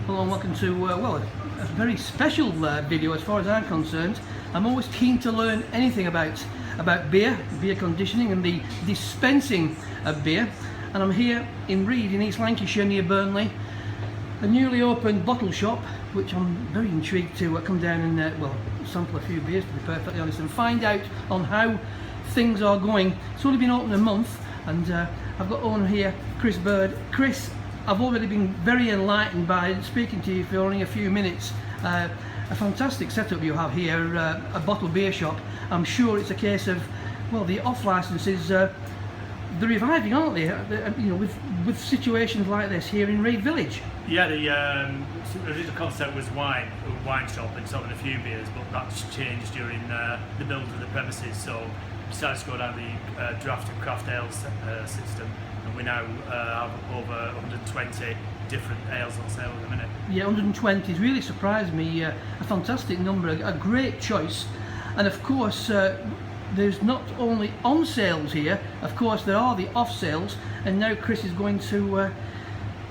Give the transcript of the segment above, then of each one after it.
Hello and welcome to, well, a very special video as far as I'm concerned. I'm always keen to learn anything about beer conditioning and the dispensing of beer. And I'm here in Reed in East Lancashire near Burnley, a newly opened bottle shop, which I'm very intrigued to come down and, well, sample a few beers to be perfectly honest, and find out on how things are going. It's only been open a month, and I've got owner here, Chris Bird. Chris, I've already been very enlightened by speaking to you for only a few minutes. A fantastic setup you have here, a bottle beer shop. I'm sure it's a case of, well, the off licenses, they're reviving, aren't they? You know, with situations like this here in Reed Village. Yeah, the original concept was wine shop and selling a few beers, but that's changed during the build of the premises. So we decided to go down the draft and craft ales system, and we now have over 120 different ales on sale at the minute. Yeah, 120 has really surprised me. A fantastic number, a great choice, and of course there's not only on sales here, of course there are the off sales, and now Chris is going to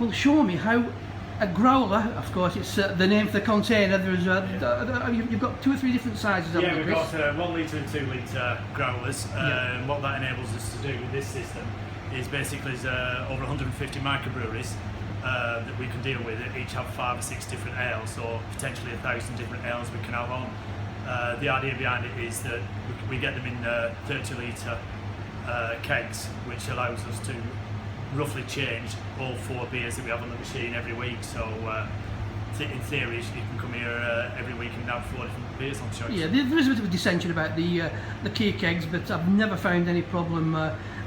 will show me how a growler, of course it's the name for the container, there's you've got 2 or 3 different sizes. Yeah, we've got 1 litre and 2 litre growlers. Yeah. What that enables us to do with this system is basically over 150 microbreweries that we can deal with. Each have 5 or 6 different ales, or potentially 1,000 different ales we can have on. The idea behind it is that we get them in 30 litre kegs, which allows us to roughly change all 4 beers that we have on the machine every week. So in theory you can come here every week and have 4 different beers on choice. Yeah, there is a bit of a dissension about the key kegs, but I've never found any problem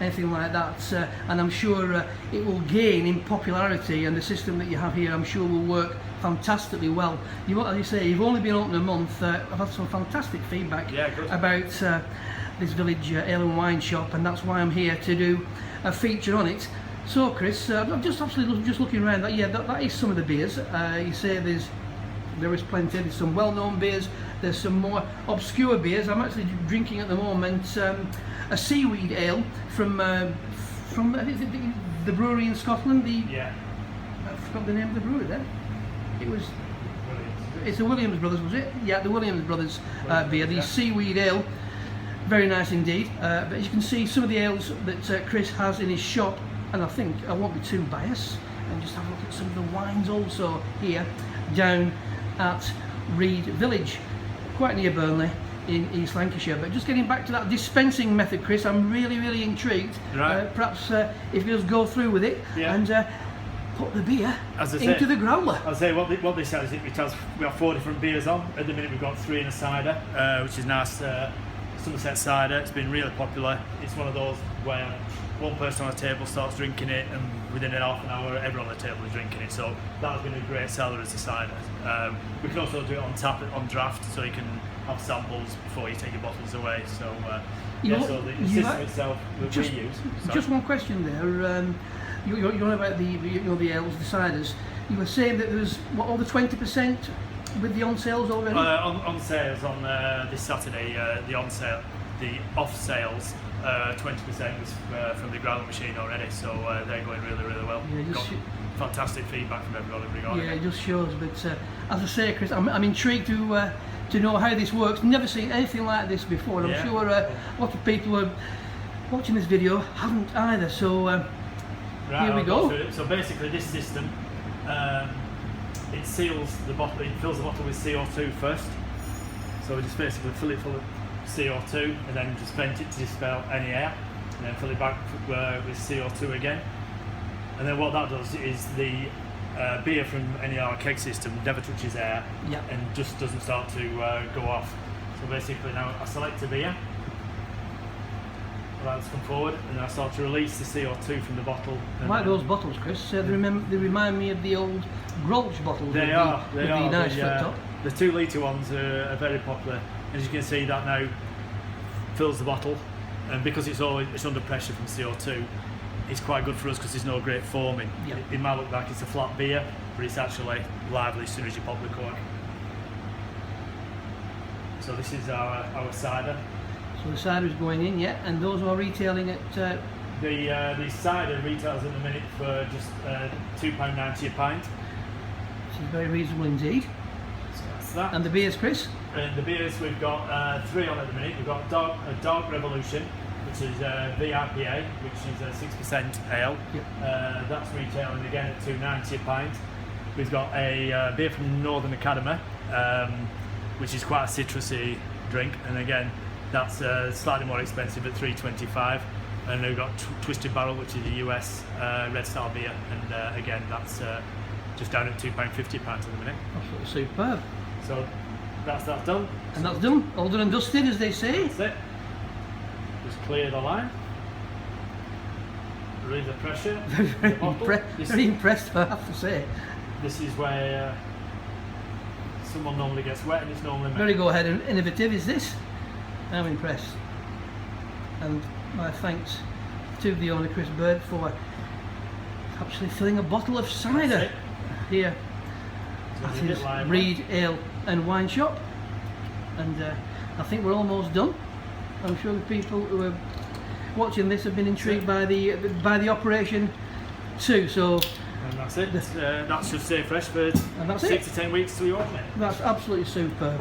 anything like that, and I'm sure it will gain in popularity, and the system that you have here I'm sure will work fantastically well. As you say, you've only been open a month. I've had some fantastic feedback about this village ale and wine shop, and that's why I'm here to do a feature on it. So Chris, I'm just looking around. That is some of the beers. You say there is plenty. There's some well-known beers. There's some more obscure beers. I'm actually drinking at the moment a seaweed ale from the brewery in Scotland. I forgot the name of the brewery there. It's the Williams Brothers, was it? Yeah, the Williams Brothers beer, the seaweed ale. Very nice indeed. But as you can see, some of the ales that Chris has in his shop, and I think I won't be too biased, and just have a look at some of the wines also here down at Reed Village, quite near Burnley in East Lancashire. But just getting back to that dispensing method, Chris, I'm really intrigued. Right. Perhaps if you just go through with it and put the beer into the growler. I'll say what this has, we have 4 different beers on. At the minute we've got 3 in a cider, which is nice. Somerset cider. It's been really popular. It's one of those where one person on the table starts drinking it, and within half an hour everyone on the table is drinking it. So that's been a great seller as a cider. We can also do it on tap, on draft, so you can have samples before you take your bottles away. So so the system itself that we use. Just one question there. You're on about the ales, the ciders. You were saying that there was over 20% with the on sales already. On sales on this Saturday, the off sales. 20% was from the growler machine already, so they're going really well. Yeah, got fantastic feedback from everybody regarding it. Yeah, it just shows. But as I say, Chris, I'm intrigued to know how this works. Never seen anything like this before. I'm sure a lot of people who are watching this video haven't either. So here we go. So basically, this system it seals the bottle. It fills the bottle with CO2 first. So we just basically fill it full of CO2 and then just vent it to dispel any air, and then fill it back with CO2 again. And then what that does is the beer from any of our keg system never touches air and just doesn't start to go off. So basically now I select a beer, allow it to come forward, and then I start to release the CO2 from the bottle. I like those bottles, Chris. They remind me of the old Growler bottles. They are. Nice top. The 2 litre ones are very popular. As you can see, that now fills the bottle, and because it's under pressure from CO2, it's quite good for us because there's no great foaming. It might look like it's a flat beer, but it's actually lively as soon as you pop the cork. So this is our cider. So the cider is going in, and those are retailing at... The cider retails at the minute for just £2.90 a pint. Which is very reasonable indeed. So that's that. And the beers, Chris? And the beers, we've got 3 on at the minute. We've got a Dark Revolution, which is VIPA, which is a 6% ale. Yep. That's retailing again at $2.90 a pint. We've got a beer from Northern Academy, which is quite a citrusy drink, and again that's slightly more expensive at $3.25. And we've got Twisted Barrel, which is a US Red Star beer, and again that's just down at £2.50 a pint at the minute. Absolutely superb. So that's done. And that's done, all done and dusted, as they say. That's it. Just clear the line. Relieve the pressure. Very impressed, I have to say. This is where someone normally gets wet, and it's normally Very go ahead and innovative is this. I'm impressed. And my thanks to the owner, Chris Bird, for actually filling a bottle of cider here at his Reed Ale and Wine Shop. And I think we're almost done. I'm sure the people who are watching this have been intrigued by the operation too. So and that's it. That should stay fresh for 6 to 10 weeks till you open it. That's absolutely superb.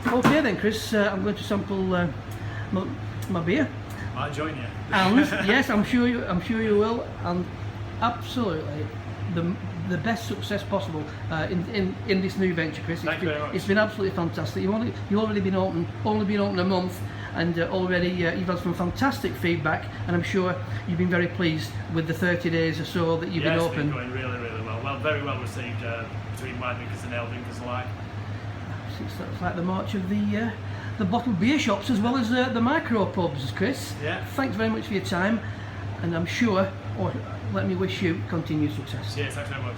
Okay then, Chris, I'm going to sample my beer. Might join you. And yes, I'm sure you will. And absolutely the best success possible in this new venture, Chris. Thank you very much. It's been absolutely fantastic. You've only been open a month, and already you've had some fantastic feedback, and I'm sure you've been very pleased with the 30 days or so that you've been open. It's been going really, really well. Well, very well received between wine drinkers and ale drinkers alike. It's like the march of the bottled beer shops as well as the micro pubs, Chris. Yeah. Thanks very much for your time, and I'm sure, let me wish you continued success. Cheers, thanks very much.